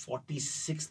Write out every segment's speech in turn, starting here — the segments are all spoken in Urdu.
46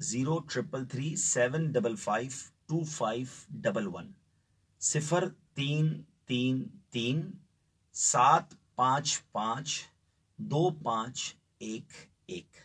755 2511 0333 755 2511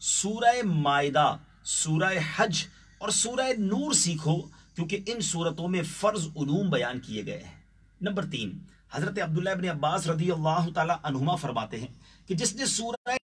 سورہ مائدہ، سورہ حج اور سورہ نور سیکھو، کیونکہ ان صورتوں میں فرض علوم بیان کیے گئے ہیں۔ نمبر 3، حضرت عبداللہ ابن عباس رضی اللہ تعالی عنہما فرماتے ہیں کہ جس نے سورہ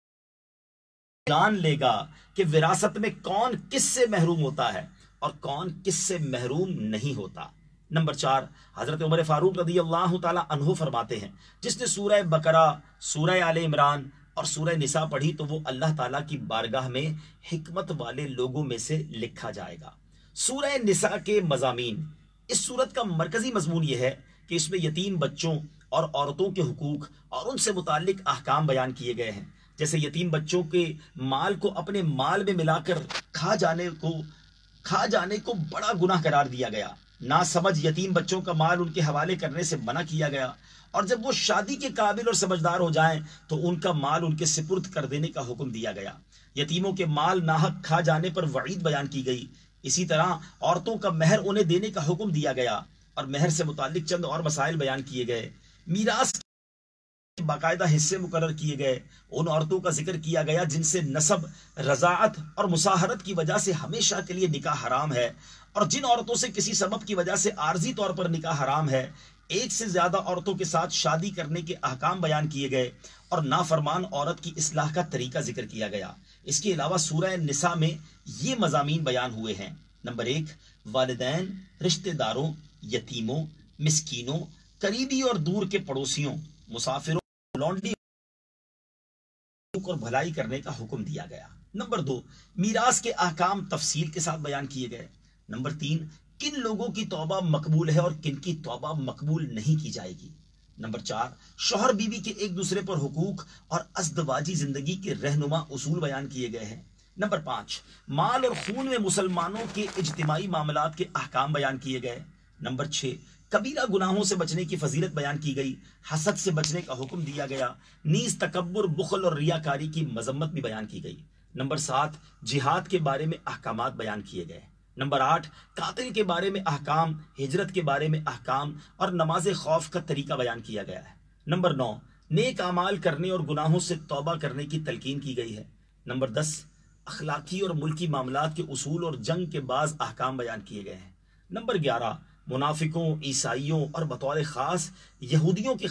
جان لے گا کہ وراثت میں کون کس سے محروم ہوتا ہے اور کون کس سے محروم نہیں ہوتا۔ نمبر 4، حضرت عمر فاروق رضی اللہ تعالی عنہ فرماتے ہیں جس نے سورہ بقرہ، سورہ آل عمران اور سورہ نساء پڑھی تو وہ اللہ تعالیٰ کی بارگاہ میں حکمت والے لوگوں میں سے لکھا جائے گا۔ سورہ نساء کے مضامین، اس سورت کا مرکزی مضمون یہ ہے کہ اس میں یتیم بچوں اور عورتوں کے حقوق اور ان سے متعلق احکام بیان کیے گئے ہیں، جیسے یتیم بچوں کے مال کو اپنے مال میں ملا کر کھا جانے کو بڑا گناہ قرار دیا گیا، نہ سمجھ یتیم بچوں کا مال ان کے حوالے کرنے سے منع کیا گیا، اور جب وہ شادی کے قابل اور سمجھدار ہو جائیں تو ان کا مال ان کے سپرد کر دینے کا حکم دیا گیا۔ یتیموں کے مال ناحق کھا جانے پر وعید بیان کی گئی۔ اسی طرح عورتوں کا مہر انہیں دینے کا حکم دیا گیا اور مہر سے متعلق چند اور مسائل بیان کیے گئے۔ میراث باقاعدہ حصے مقرر کیے گئے۔ ان عورتوں کا ذکر کیا گیا جن سے نسب، رضاعت اور مصاہرت کی وجہ سے ہمیشہ کے لیے نکاح حرام ہے، اور جن عورتوں سے کسی سبب کی وجہ سے عارضی طور پر نکاح حرام ہے۔ ایک سے زیادہ عورتوں کے ساتھ شادی کرنے کے احکام بیان کیے گئے اور نافرمان عورت کی اصلاح کا طریقہ ذکر کیا گیا۔ اس کے علاوہ سورہ نساء میں یہ مضامین بیان ہوئے ہیں۔ نمبر 1، والدین، رشتہ داروں، یتیموں، مسکینوں، قریبی اور دور کے پڑوسیوں، مسافروں، لونڈی اور بھلائی کرنے کا حکم دیا گیا۔ نمبر 2، میراث کے احکام تفصیل کے ساتھ بیان کیے گئے۔ نمبر 3، کن لوگوں کی توبہ مقبول ہے اور کن کی توبہ مقبول نہیں کی جائے گی۔ نمبر 4، شوہر بیوی کے ایک دوسرے پر حقوق اور ازدواجی زندگی کے رہنما اصول بیان کیے گئے ہیں۔ نمبر 5، مال اور خون میں مسلمانوں کے اجتماعی معاملات کے احکام بیان کیے گئے۔ نمبر 6، کبیرہ گناہوں سے بچنے کی فضیلت بیان کی گئی، حسد سے بچنے کا حکم دیا گیا، نیز تکبر، بخل اور ریاکاری کی مذمت بھی بیان کی گئی۔ نمبر 7، جہاد کے بارے میں احکامات بیان کیے گئے۔ نمبر 8، قاتل کے بارے میں احکام، ہجرت کے بارے میں احکام اور نماز خوف کا طریقہ بیان کیا گیا ہے۔ نمبر 9، نیک اعمال کرنے اور گناہوں سے توبہ کرنے کی تلقین کی گئی ہے۔ نمبر 10، اخلاقی اور ملکی معاملات کے اصول اور جنگ کے بعض احکام بیان کیے گئے ہیں۔ نمبر 11، منافقوں، عیسائیوں اور بطور خاص یہودیوں کے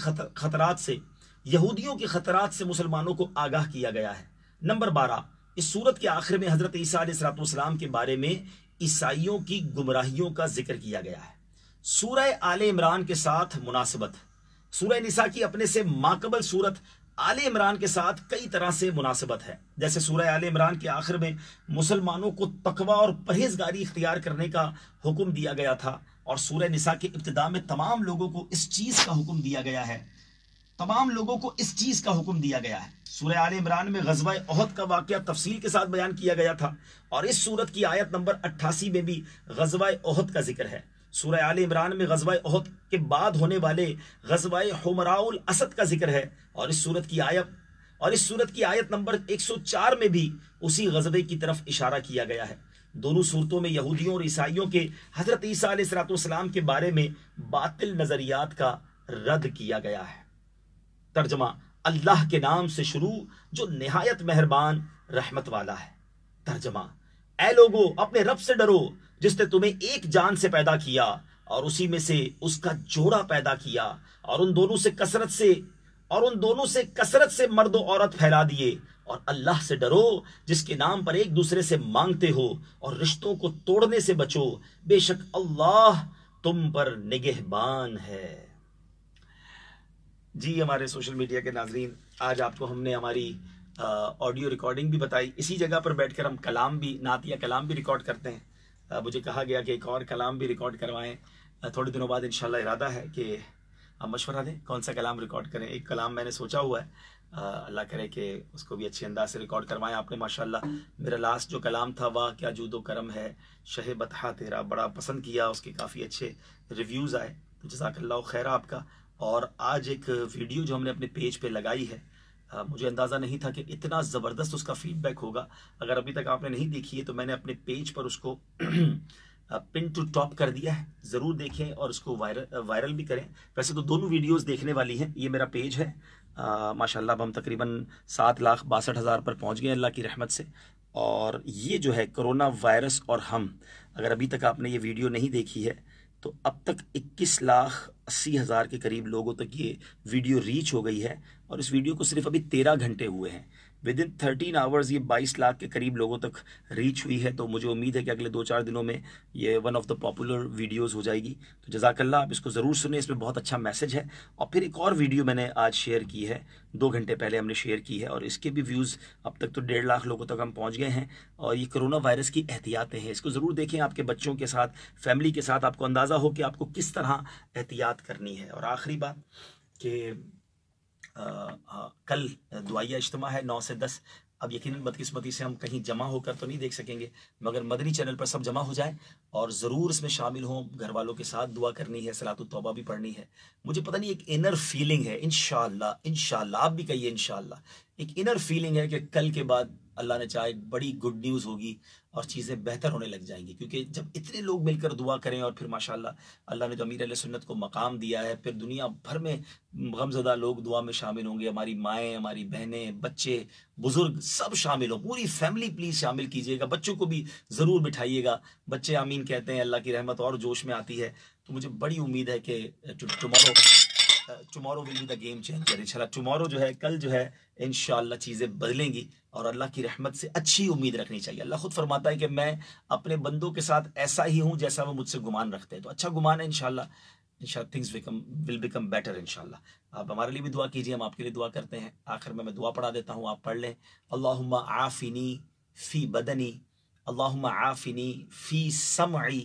خطرات سے مسلمانوں کو آگاہ کیا گیا ہے۔ نمبر 12، اس سورت کے آخر میں حضرت عیسیٰ علیہ السلام کے بارے میں عیسائیوں کی گمراہیوں کا ذکر کیا گیا ہے۔ سورہ آل عمران کے ساتھ مناسبت، سورہ نساء کی اپنے سے ماقبل سورت آل عمران کے ساتھ کئی طرح سے مناسبت ہے، جیسے سورہ آل عمران کے آخر میں مسلمانوں کو تقوی اور پرہیزگاری اختیار کرنے کا حکم دیا گیا تھا، اور سورہ نساء کے ابتداء میں تمام لوگوں کو اس چیز کا حکم دیا گیا ہے۔ سورہ آل عمران میں غزوہ احد کا واقعہ تفصیل کے ساتھ بیان کیا گیا تھا، اور اس سورت کی آیت نمبر 88 میں بھی غزوہ احد کا ذکر ہے۔ سورہ آل عمران میں غزوہ احد کے بعد ہونے والے غزوہ حمراء الاسد کا ذکر ہے، اور اس سورت کی آیت نمبر 104 میں بھی اسی غزوے کی طرف اشارہ کیا گیا ہے۔ دونوں صورتوں میں یہودیوں اور عیسائیوں کے حضرت عیسیٰ علیہ السلام کے بارے میں باطل نظریات کا رد کیا گیا ہے۔ ترجمہ، اللہ کے نام سے شروع جو نہایت مہربان رحمت والا ہے۔ ترجمہ، اے لوگو اپنے رب سے ڈرو جس نے تمہیں ایک جان سے پیدا کیا اور اسی میں سے اس کا جوڑا پیدا کیا، اور ان دونوں سے کثرت سے مرد و عورت پھیلا دیے، اور اللہ سے ڈرو جس کے نام پر ایک دوسرے سے مانگتے ہو، اور رشتوں کو توڑنے سے بچو، بے شک اللہ تم پر نگہبان ہے۔ جی ہمارے سوشل میڈیا کے ناظرین، آج آپ کو ہم نے ہماری آڈیو ریکارڈنگ بھی بتائی۔ اسی جگہ پر بیٹھ کر ہم کلام بھی، نعتیہ کلام بھی ریکارڈ کرتے ہیں۔ مجھے کہا گیا کہ ایک اور کلام بھی ریکارڈ کروائیں۔ تھوڑے دنوں بعد انشاءاللہ ارادہ ہے کہ ہم مشورہ دیں کون سا کلام ریکارڈ کریں۔ ایک کلام میں نے سوچا ہوا ہے، اللہ کرے کہ اس کو بھی اچھے انداز سے ریکارڈ کروائیں۔ آپ نے ماشاءاللہ میرا لاسٹ جو کلام تھا، واہ کیا جود و کرم ہے شہ بطحہ تیرا، بڑا پسند کیا، اس کے کافی اچھے ریویوز آئے، تو جزاک اللہ خیر آپ کا۔ اور آج ایک ویڈیو جو ہم نے اپنے پیج پہ لگائی ہے، مجھے اندازہ نہیں تھا کہ اتنا زبردست اس کا فیڈ بیک ہوگا۔ اگر ابھی تک آپ نے نہیں دیکھی ہے تو میں نے اپنے پیج پر اس کو پن ٹو ٹاپ کر دیا ہے، ضرور دیکھیں اور اس کو وائرل بھی کریں۔ ویسے تو دونوں ویڈیوز دیکھنے والی ہیں، یہ میرا پیج ہے ماشاءاللہ اب ہم تقریباً 7,62,000 پر پہنچ گئے اللہ کی رحمت سے. اور یہ جو ہے کرونا وائرس اور ہم، اگر ابھی تک آپ نے یہ ویڈیو نہیں دیکھی ہے تو اب تک 21,80,000 کے قریب لوگوں تک یہ ویڈیو ریچ ہو گئی ہے. اور اس ویڈیو کو صرف ابھی 13 گھنٹے ہوئے ہیں. ود ان 13 آورز یہ 22 لاکھ کے قریب لوگوں تک ریچ ہوئی ہے. تو مجھے امید ہے کہ اگلے 2-4 دنوں میں یہ one of the popular videos ہو جائے گی. تو جزاک اللہ، آپ اس کو ضرور سنیں، اس میں بہت اچھا میسج ہے. اور پھر ایک اور ویڈیو میں نے آج شیئر کی ہے، 2 گھنٹے پہلے ہم نے شیئر کی ہے، اور اس کے بھی ویوز اب تک تو 1.5 لاکھ لوگوں تک ہم پہنچ گئے ہیں. اور یہ کرونا وائرس کی احتیاطیں ہیں، اس کو ضرور دیکھیں. آپ کے بچوں کے ساتھ، فیملی کے ساتھ آپ کو اندازہ ہو کہ آپ کو کس طرح احتیاط کرنی ہے. اور آخری بات کہ کل دعائیہ اجتماع ہے 9 سے 10. اب یقیناً بدقسمتی سے ہم کہیں جمع ہو کر تو نہیں دیکھ سکیں گے، مگر مدنی چینل پر سب جمع ہو جائیں اور ضرور اس میں شامل ہوں. گھر والوں کے ساتھ دعا کرنی ہے، صلاۃ التوبہ بھی پڑھنی ہے. مجھے پتہ نہیں، ایک انر فیلنگ ہے، انشاءاللہ آپ بھی کہیے انشاءاللہ، ایک انر فیلنگ ہے کہ کل کے بعد اللہ نے چاہے بڑی گڈ نیوز ہوگی اور چیزیں بہتر ہونے لگ جائیں گی. کیونکہ جب اتنے لوگ مل کر دعا کریں، اور پھر ماشاءاللہ اللہ نے جو امیر علیہ سنت کو مقام دیا ہے، پھر دنیا بھر میں غمزدہ لوگ دعا میں شامل ہوں گے. ہماری مائیں، ہماری بہنیں، بچے، بزرگ سب شامل ہوں. پوری فیملی پلیز شامل کیجیے گا. بچوں کو بھی ضرور بٹھائیے گا. بچے آمین کہتے ہیں، اللہ کی رحمت اور جوش میں آتی ہے. تو مجھے بڑی امید ہے کہ tomorrow will be the game changer. انشاءاللہ ٹمارو جو ہے، کل جو ہے انشاءاللہ چیزیں بدلیں گی، اور اللہ کی رحمت سے اچھی امید رکھنی چاہیے. اللہ خود فرماتا ہے کہ میں اپنے بندوں کے ساتھ ایسا ہی ہوں جیسا وہ مجھ سے گمان رکھتے ہیں. تو اچھا گمان ہے انشاءاللہ things will become better انشاءاللہ. آپ ہمارے لیے بھی دعا کیجیے، ہم آپ کے لیے دعا کرتے ہیں. آخر میں دعا پڑھا دیتا ہوں، آپ پڑھ لیں. اللہم عافنی فی بدنی، اللہم عافنی فی سمعی،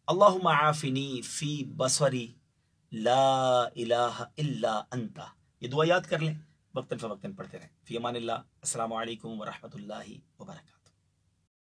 اللہم عافنی فی بصری، لا الہ الا انت. یہ دعا یاد کر لیں، وقتاً فوقتاً پڑھتے رہیں. فی امان اللہ. السلام علیکم ورحمۃ اللہ وبرکاتہ.